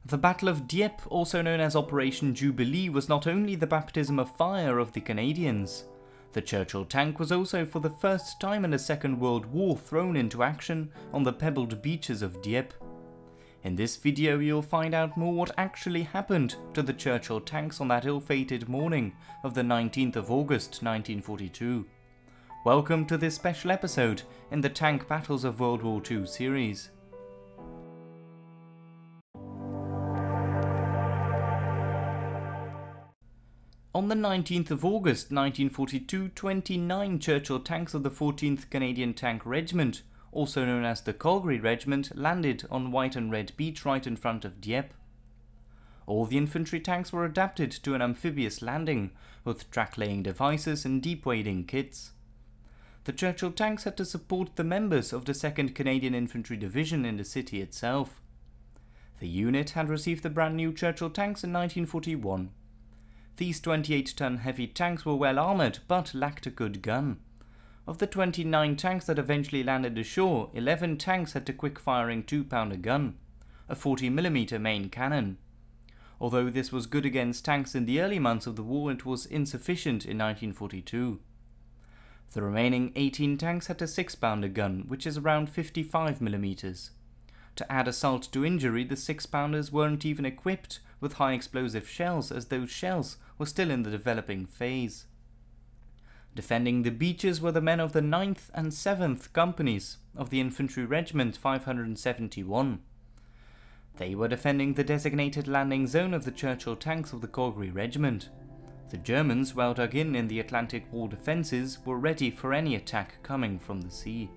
The Battle of Dieppe, also known as Operation Jubilee, was not only the baptism of fire of the Canadians. The Churchill tank was also for the first time in the Second World War thrown into action on the pebbled beaches of Dieppe. In this video you'll find out more what actually happened to the Churchill tanks on that ill-fated morning of the 19th of August 1942. Welcome to this special episode in the Tank Battles of World War II series. On the 19th of August 1942, 29 Churchill tanks of the 14th Canadian Tank Regiment, also known as the Calgary Regiment, landed on White and Red Beach right in front of Dieppe. All the infantry tanks were adapted to an amphibious landing, with track-laying devices and deep-wading kits. The Churchill tanks had to support the members of the 2nd Canadian Infantry Division in the city itself. The unit had received the brand new Churchill tanks in 1941. These 28-ton heavy tanks were well armoured but lacked a good gun. Of the 29 tanks that eventually landed ashore, 11 tanks had a quick-firing 2-pounder gun, a 40mm main cannon. Although this was good against tanks in the early months of the war, it was insufficient in 1942. The remaining 18 tanks had a 6-pounder gun, which is around 55mm. To add assault to injury, the 6-pounders weren't even equipped with high explosive shells, as those shells were still in the developing phase. Defending the beaches were the men of the 9th and 7th Companies of the Infantry Regiment 571. They were defending the designated landing zone of the Churchill tanks of the Calgary Regiment. The Germans, well dug in the Atlantic Wall defences, were ready for any attack coming from the sea.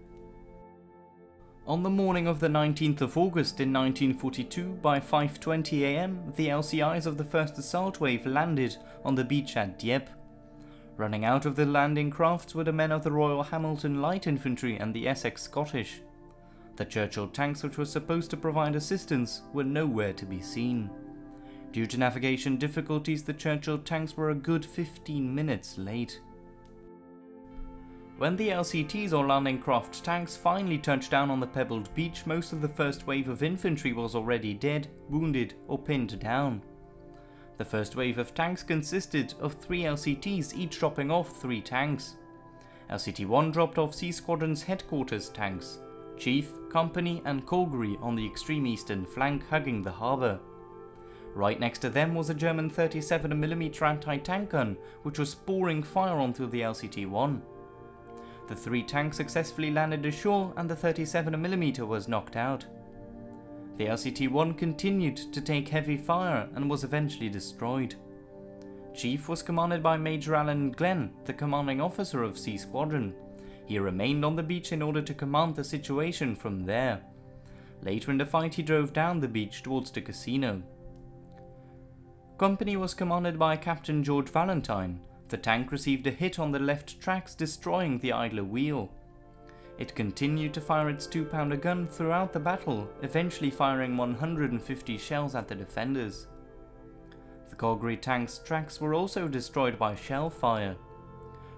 On the morning of the 19th of August in 1942, by 5:20 am, the LCIs of the first assault wave landed on the beach at Dieppe. Running out of the landing crafts were the men of the Royal Hamilton Light Infantry and the Essex Scottish. The Churchill tanks, which were supposed to provide assistance, were nowhere to be seen. Due to navigation difficulties, the Churchill tanks were a good 15 minutes late. When the LCTs or landing craft tanks finally touched down on the pebbled beach, most of the first wave of infantry was already dead, wounded or pinned down. The first wave of tanks consisted of 3 LCTs, each dropping off 3 tanks. LCT-1 dropped off Sea Squadron's headquarters tanks, Chief, Company and Calgary on the extreme eastern flank hugging the harbour. Right next to them was a German 37mm anti-tank gun, which was pouring fire onto the LCT-1. The 3 tanks successfully landed ashore and the 37mm was knocked out. The LCT-1 continued to take heavy fire and was eventually destroyed. Chief was commanded by Major Alan Glenn, the commanding officer of Sea Squadron. He remained on the beach in order to command the situation from there. Later in the fight he drove down the beach towards the casino. Company was commanded by Captain George Valentine. The tank received a hit on the left tracks, destroying the idler wheel. It continued to fire its 2-pounder gun throughout the battle, eventually firing 150 shells at the defenders. The Calgary tank's tracks were also destroyed by shell fire.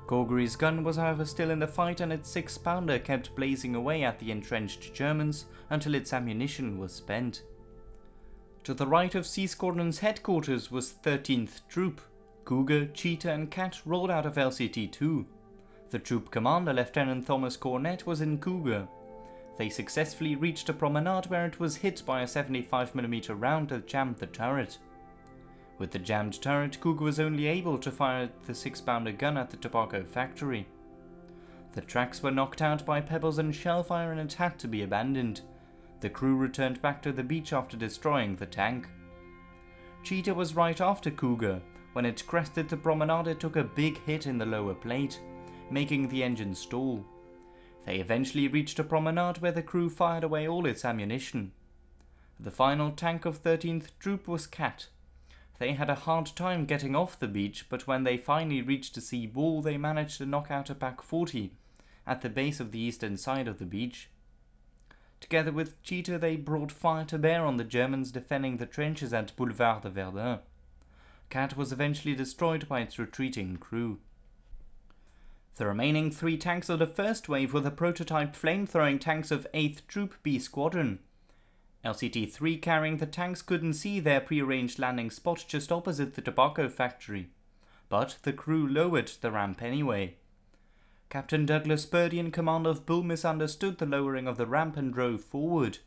Calgary's gun was however still in the fight, and its 6-pounder kept blazing away at the entrenched Germans until its ammunition was spent. To the right of Sea Squadron's headquarters was 13th Troop. Cougar, Cheetah and Cat rolled out of LCT-2. The troop commander, Lieutenant Thomas Cornett, was in Cougar. They successfully reached a promenade where it was hit by a 75mm round that jammed the turret. With the jammed turret, Cougar was only able to fire the 6-pounder gun at the tobacco factory. The tracks were knocked out by pebbles and shellfire and it had to be abandoned. The crew returned back to the beach after destroying the tank. Cheetah was right after Cougar. When it crested the promenade, it took a big hit in the lower plate, making the engine stall. They eventually reached a promenade where the crew fired away all its ammunition. The final tank of 13th Troop was Cat. They had a hard time getting off the beach, but when they finally reached the sea wall, they managed to knock out a Pak-40 at the base of the eastern side of the beach. Together with Cheetah, they brought fire to bear on the Germans defending the trenches at Boulevard de Verdun. Cat was eventually destroyed by its retreating crew. The remaining 3 tanks of the first wave were the prototype flame-throwing tanks of 8th Troop B Squadron. LCT-3 carrying the tanks couldn't see their prearranged landing spot just opposite the tobacco factory, but the crew lowered the ramp anyway. Captain Douglas Purdy in command of Bull misunderstood the lowering of the ramp and drove forward.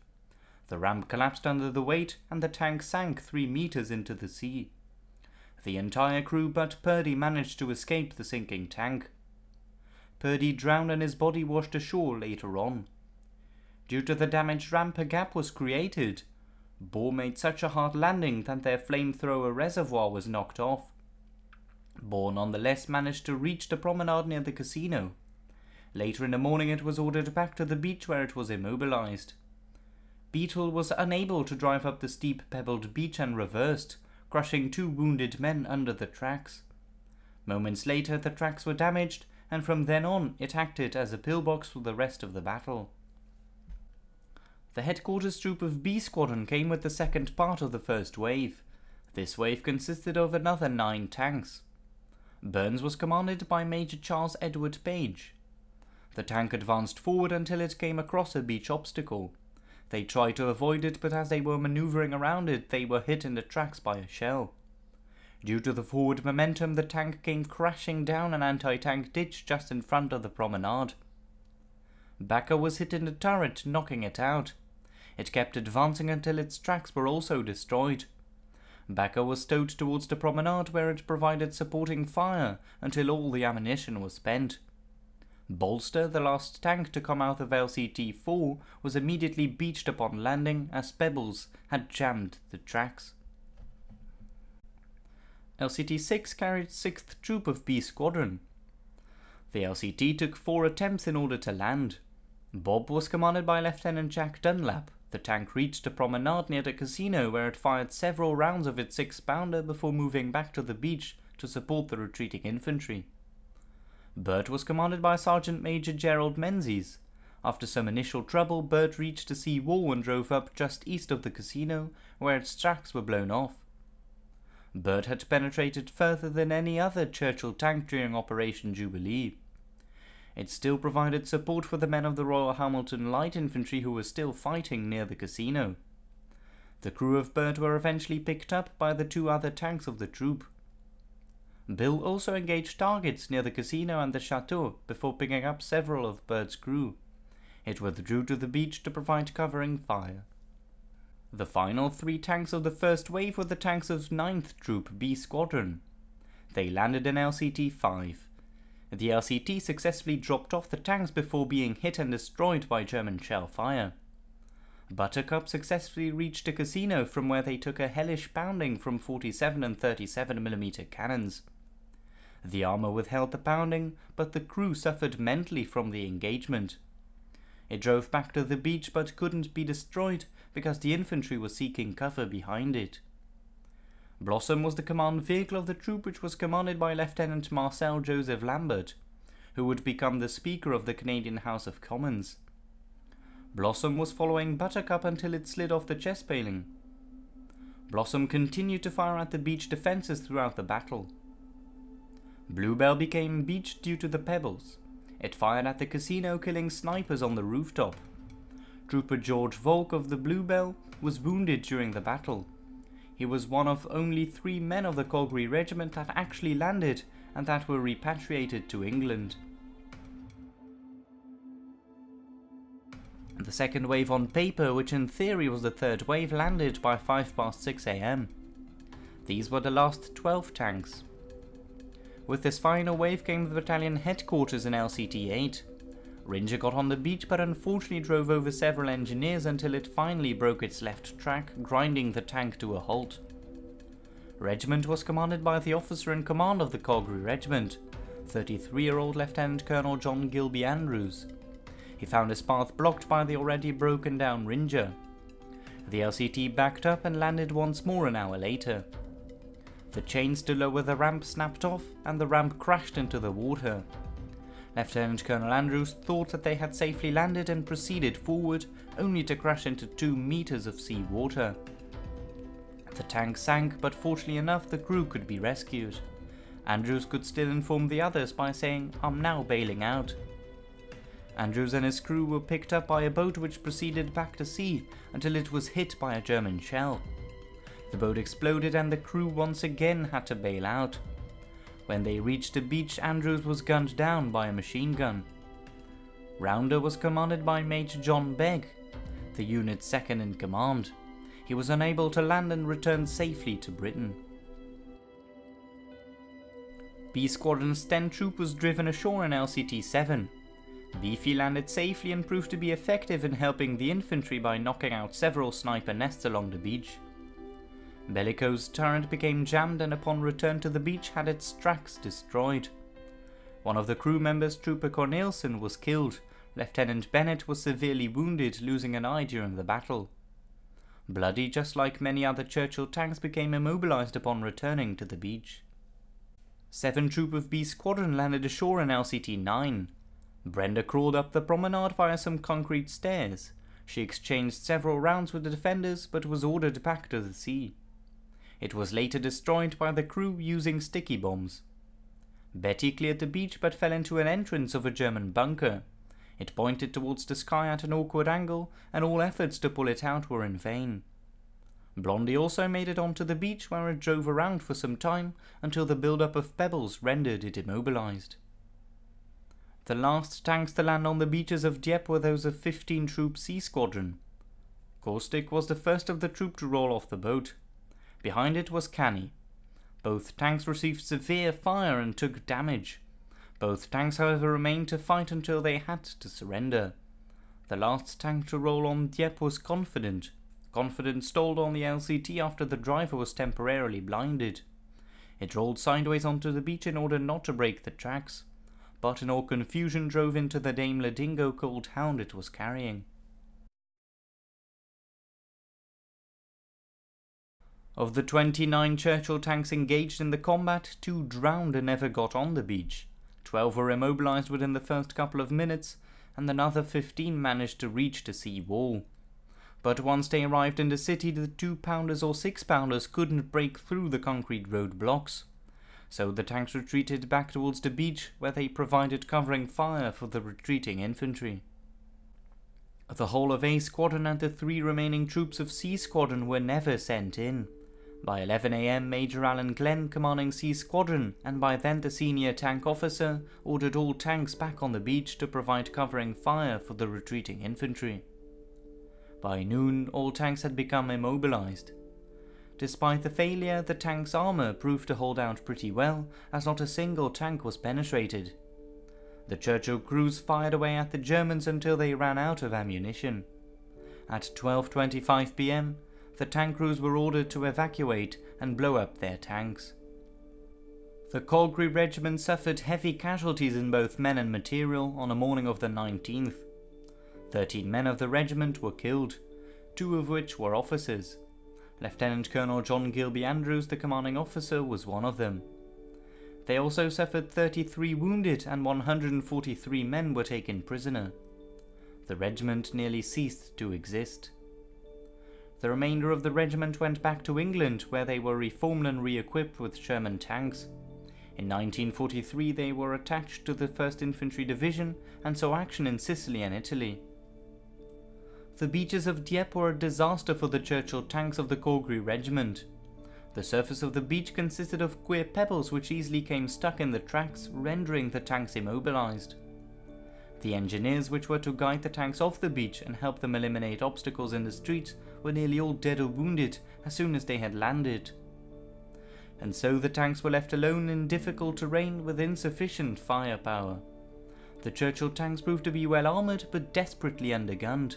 The ramp collapsed under the weight and the tank sank 3 meters into the sea. The entire crew but Purdy managed to escape the sinking tank. Purdy drowned and his body washed ashore later on. Due to the damaged ramp, a gap was created. Bohr made such a hard landing that their flamethrower reservoir was knocked off. Bohr nonetheless managed to reach the promenade near the casino. Later in the morning it was ordered back to the beach where it was immobilized. Beetle was unable to drive up the steep pebbled beach and reversed, crushing 2 wounded men under the tracks. Moments later the tracks were damaged, and from then on it acted as a pillbox for the rest of the battle. The headquarters troop of B Squadron came with the second part of the first wave. This wave consisted of another 9 tanks. Burns was commanded by Major Charles Edward Page. The tank advanced forward until it came across a beach obstacle. They tried to avoid it, but as they were maneuvering around it, they were hit in the tracks by a shell. Due to the forward momentum, the tank came crashing down an anti-tank ditch just in front of the promenade. Backer was hit in the turret, knocking it out. It kept advancing until its tracks were also destroyed. Backer was stowed towards the promenade where it provided supporting fire until all the ammunition was spent. Bolster, the last tank to come out of LCT-4, was immediately beached upon landing as pebbles had jammed the tracks. LCT-6 carried 6th Troop of B Squadron. The LCT took 4 attempts in order to land. Bob was commanded by Lieutenant Jack Dunlap. The tank reached a promenade near the casino where it fired several rounds of its 6-pounder before moving back to the beach to support the retreating infantry. Burt was commanded by Sergeant Major Gerald Menzies. After some initial trouble, Burt reached the sea wall and drove up just east of the casino, where its tracks were blown off. Burt had penetrated further than any other Churchill tank during Operation Jubilee. It still provided support for the men of the Royal Hamilton Light Infantry who were still fighting near the casino. The crew of Burt were eventually picked up by the 2 other tanks of the troop. Bill also engaged targets near the casino and the chateau before picking up several of Burt's crew. It withdrew to the beach to provide covering fire. The final 3 tanks of the first wave were the tanks of 9th Troop B Squadron. They landed in LCT-5. The LCT successfully dropped off the tanks before being hit and destroyed by German shell fire. Buttercup successfully reached the casino from where they took a hellish pounding from 47 and 37mm cannons. The armour withheld the pounding, but the crew suffered mentally from the engagement. It drove back to the beach but couldn't be destroyed because the infantry was seeking cover behind it. Blossom was the command vehicle of the troop, which was commanded by Lieutenant Marcel Joseph Lambert, who would become the Speaker of the Canadian House of Commons. Blossom was following Buttercup until it slid off the chest paling. Blossom continued to fire at the beach defences throughout the battle. Bluebell became beached due to the pebbles. It fired at the casino, killing snipers on the rooftop. Trooper George Volk of the Bluebell was wounded during the battle. He was one of only 3 men of the Calgary Regiment that actually landed and that were repatriated to England. The second wave on paper, which in theory was the third wave, landed by 6:05 AM. These were the last 12 tanks. With this final wave came the battalion headquarters in LCT-8. Ringer got on the beach but unfortunately drove over several engineers until it finally broke its left track, grinding the tank to a halt. Regiment was commanded by the officer in command of the Calgary Regiment, 33-year-old Lieutenant Colonel John Gilby Andrews. He found his path blocked by the already broken down Ringer. The LCT backed up and landed once more an hour later. The chains to lower the ramp snapped off and the ramp crashed into the water. Lieutenant Colonel Andrews thought that they had safely landed and proceeded forward, only to crash into 2 meters of sea water. The tank sank, but fortunately enough the crew could be rescued. Andrews could still inform the others by saying, "I'm now bailing out." Andrews and his crew were picked up by a boat which proceeded back to sea until it was hit by a German shell. The boat exploded and the crew once again had to bail out. When they reached the beach, Andrews was gunned down by a machine gun. Rounder was commanded by Major John Begg, the unit's second in command. He was unable to land and returned safely to Britain. B Squadron's 10 troop was driven ashore in LCT-7. Beefy landed safely and proved to be effective in helping the infantry by knocking out several sniper nests along the beach. Bellico's turret became jammed and upon return to the beach had its tracks destroyed. One of the crew members, Trooper Cornelison, was killed. Lieutenant Bennett was severely wounded, losing an eye during the battle. Bloody, just like many other Churchill tanks, became immobilized upon returning to the beach. 7 troop of B Squadron landed ashore in LCT-9. Brenda crawled up the promenade via some concrete stairs. She exchanged several rounds with the defenders but was ordered back to the sea. It was later destroyed by the crew using sticky bombs. Betty cleared the beach but fell into an entrance of a German bunker. It pointed towards the sky at an awkward angle and all efforts to pull it out were in vain. Blondie also made it onto the beach where it drove around for some time until the build-up of pebbles rendered it immobilized. The last tanks to land on the beaches of Dieppe were those of 15 Troop C Squadron. Caustic was the first of the troop to roll off the boat. Behind it was Canny. Both tanks received severe fire and took damage. Both tanks however remained to fight until they had to surrender. The last tank to roll on Dieppe was Confident. Confident stalled on the LCT after the driver was temporarily blinded. It rolled sideways onto the beach in order not to break the tracks, but in all confusion drove into the Daimler Dingo called Hound it was carrying. Of the 29 Churchill tanks engaged in the combat, 2 drowned and never got on the beach. 12 were immobilized within the first couple of minutes, and another 15 managed to reach the sea wall. But once they arrived in the city, the 2-pounders or 6-pounders couldn't break through the concrete road blocks. So the tanks retreated back towards the beach, where they provided covering fire for the retreating infantry. The whole of A Squadron and the 3 remaining troops of C Squadron were never sent in. By 11 AM, Major Alan Glenn, commanding C Squadron, and by then the senior tank officer, ordered all tanks back on the beach to provide covering fire for the retreating infantry. By noon, all tanks had become immobilized. Despite the failure, the tank's armor proved to hold out pretty well, as not a single tank was penetrated. The Churchill crews fired away at the Germans until they ran out of ammunition. At 12:25 PM, the tank crews were ordered to evacuate and blow up their tanks. The Calgary Regiment suffered heavy casualties in both men and material on the morning of the 19th. 13 men of the regiment were killed, 2 of which were officers. Lieutenant Colonel John Gilby Andrews, the commanding officer, was one of them. They also suffered 33 wounded and 143 men were taken prisoner. The regiment nearly ceased to exist. The remainder of the regiment went back to England, where they were reformed and re-equipped with Sherman tanks. In 1943 they were attached to the 1st Infantry Division and saw action in Sicily and Italy. The beaches of Dieppe were a disaster for the Churchill tanks of the Calgary Regiment. The surface of the beach consisted of queer pebbles which easily came stuck in the tracks, rendering the tanks immobilized. The engineers which were to guide the tanks off the beach and help them eliminate obstacles in the streets were nearly all dead or wounded as soon as they had landed. And so the tanks were left alone in difficult terrain with insufficient firepower. The Churchill tanks proved to be well armoured but desperately undergunned.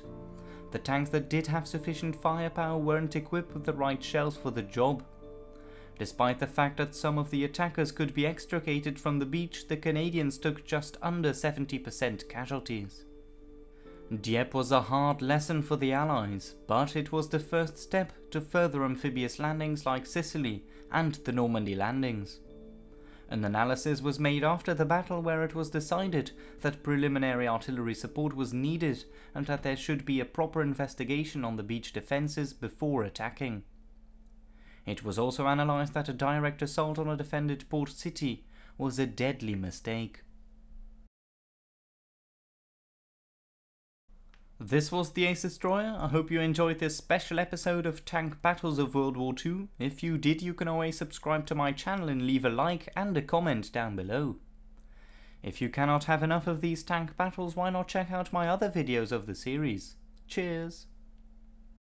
The tanks that did have sufficient firepower weren't equipped with the right shells for the job. Despite the fact that some of the attackers could be extricated from the beach, the Canadians took just under 70% casualties. Dieppe was a hard lesson for the Allies, but it was the first step to further amphibious landings like Sicily and the Normandy landings. An analysis was made after the battle where it was decided that preliminary artillery support was needed and that there should be a proper investigation on the beach defences before attacking. It was also analysed that a direct assault on a defended port city was a deadly mistake. This was the AceDestroyer. I hope you enjoyed this special episode of Tank Battles of World War II. If you did, you can always subscribe to my channel and leave a like and a comment down below. If you cannot have enough of these tank battles, why not check out my other videos of the series? Cheers!